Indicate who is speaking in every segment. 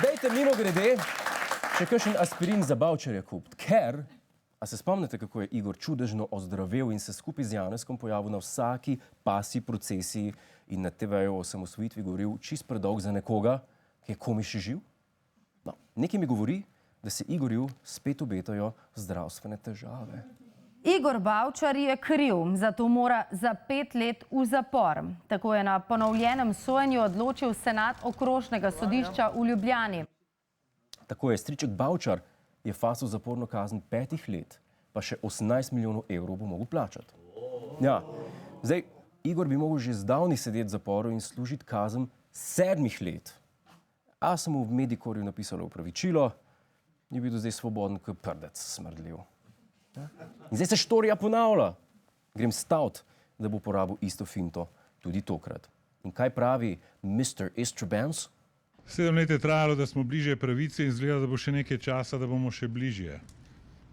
Speaker 1: Dajte mimo grede, še kakšen aspirin za Bavčarja kupiti, ker, a se spomnite, kako je Igor čudežno ozdravel in se skupaj z Janezkom pojavil na vsaki pasji procesiji in na TV-ju o osamosvojitvi govoril čist predolg za nekoga, ki je komaj še živ? No, nekaj mi govori, da se Igorju spet obetajo zdravstvene težave.
Speaker 2: Igor Bavčar je kriv, zato mora za 5 let v zapor. Tako je na ponovljenem sojenju odločil senat okrožnega sodišča v Ljubljani.
Speaker 1: Tako je, striček Bavčar je fasil zaporno kazen 5 let, pa še 18 milijonov evrov bo mogel plačati. Ja, zdaj, Igor bi mogel že zdavni sedeti v zaporu in služiti kazen 7 let. A sem mu v Medikorju napisala opravičilo, je bil do zdaj svoboden, kot prdec smrdljiv. Ja? In zdaj se štorija ponavlja. Grem stavt, da bo porabil isto finto tudi tokrat. In kaj pravi Mr. Istrabens?
Speaker 3: 7 let je trajalo, da smo bližje pravici in izgleda, da bo še nekaj časa, da bomo še bližje.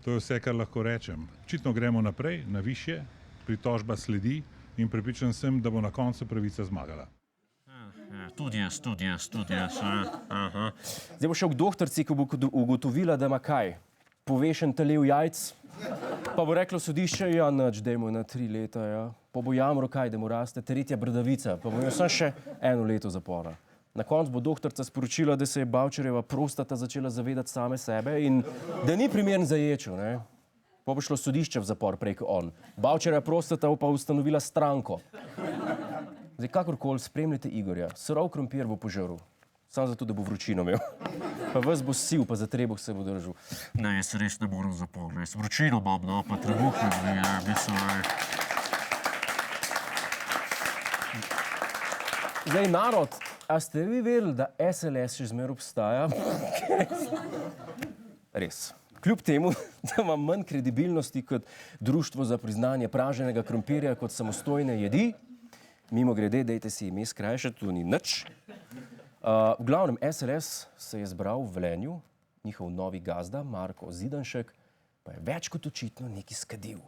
Speaker 3: To je vse, kar lahko rečem. Očitno gremo naprej, na višje, pritožba sledi in prepričan sem, da bo na koncu pravica zmagala.
Speaker 4: Tudi jaz.
Speaker 1: Zdaj bo šel k doktorci, ko bo ugotovila, da ima kaj? Povešen telev jajc, pa bo reklo sodišče, ja, nič, dajmo na 3 leta, ja. Pa bo jamro kaj, da mu raste tretja bradavica, pa bo imel samo še 1 leto zapora. Na koncu bo doktorica sporočila, da se je Bavčarjeva prostata začela zavedati same sebe in da ni primeren za ječo, ne. Pa bo šlo sodišče v zapor prej kot on. Bavčarjeva prostata pa ustanovila stranko. Zdaj, kakorkoli spremljate Igorja, surov krompir bo požrl, samo zato, da bo vročino imel. Pa ves bo siv, pa za trebuh se bo držal.
Speaker 4: Ne, jaz res ne moram zapor, jaz vročino imam, no, pa trebuh ne, mislim.
Speaker 1: Zdaj, narod, a ste vi vedeli, da SLS še zmeraj obstaja? Res. Kljub temu, da ima manj kredibilnosti kot Društvo za priznanje praženega krompirja kot samostojne jedi, mimo grede, dejte si ime skrajšati, to ni nič. V glavnem, SLS se je zbral v Velenju, njihov novi gazda, Marko Zidanšek, pa je več kot očitno nekaj skadil.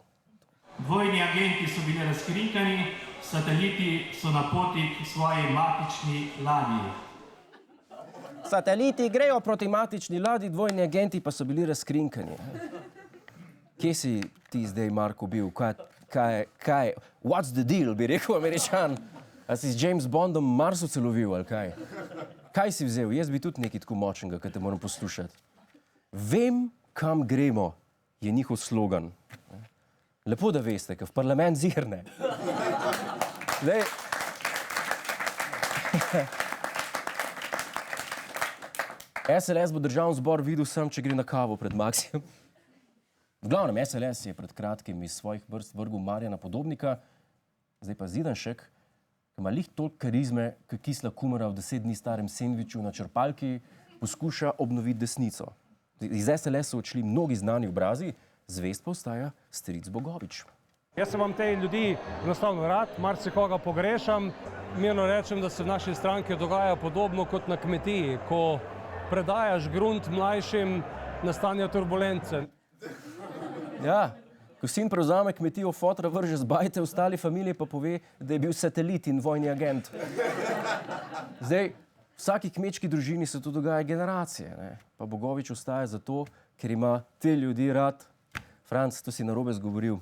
Speaker 5: Dvojni agenti so bili razkrinkani, sateliti so na poti k svoji matični ladji.
Speaker 1: Sateliti grejo proti matični ladji, dvojni agenti pa so bili razkrinkani. Kje si ti zdaj, Marko, bil? Kaj, what's the deal, bi rekel Američan? A si z James Bondom Marsu celovil, ali kaj? Kaj si vzel? Jaz bi tudi nekaj tako močnega, kaj te moram poslušati. Vem, kam gremo, je njihov slogan. Lepo, da veste, ker v parlament zirne. Zdaj, SLS bo državni zbor videl sam, če gre na kavo pred Maksijem. V glavnem, SLS je pred kratkim iz svojih vrst vrgel Marjana Podobnika, zdaj pa Zidanšek, ki ima lih toliko karizme, kot kisla kumara v 10 dni starem sendviču na črpalki, poskuša obnoviti desnico. Iz SLS so odšli mnogi znani obrazi, zvest pa ostaja stric Bogovič.
Speaker 6: Jaz sem vam te ljudi enostavno rad, marsikoga pogrešam. Mirno rečem, da se v naši stranki dogaja podobno kot na kmetiji, ko predajaš grunt mlajšim, nastanejo turbulence.
Speaker 1: Ja, ko sin prevzame kmetijo, fotra vrže z bajte, ostali familiji pa pove, da je bil satelit in vojni agent. Zdaj, vsaki kmečki družini se to dogaja generacije, ne? Pa Bogovič ostaja zato, ker ima te ljudi rad. Franc, to si narobe zgovoril.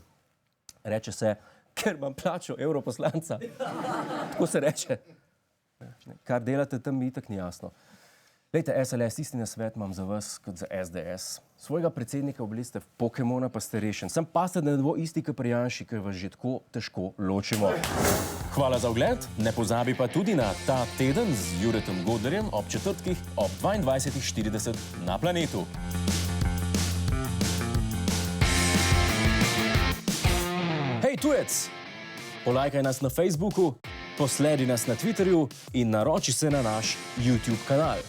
Speaker 1: Reče se, ker imam plačo evroposlanca. Tako se reče. Kar delate tam, mi itak ni jasno. Glejte, SLS, isti nasvet imam za vas kot za SDS. Svojega predsednika obliste v Pokemona, pa ste rešen. Sam paste, da ne bo isti kot pri Janši, ker vas že tako težko ločimo. Hvala za ogled, ne pozabi pa tudi na Ta teden z Juretom Godlerjem ob četrtkih ob 22:40 na Planetu. Hej, tujec! Polajkaj nas na Facebooku, posledi nas na Twitterju in naroči se na naš YouTube kanal.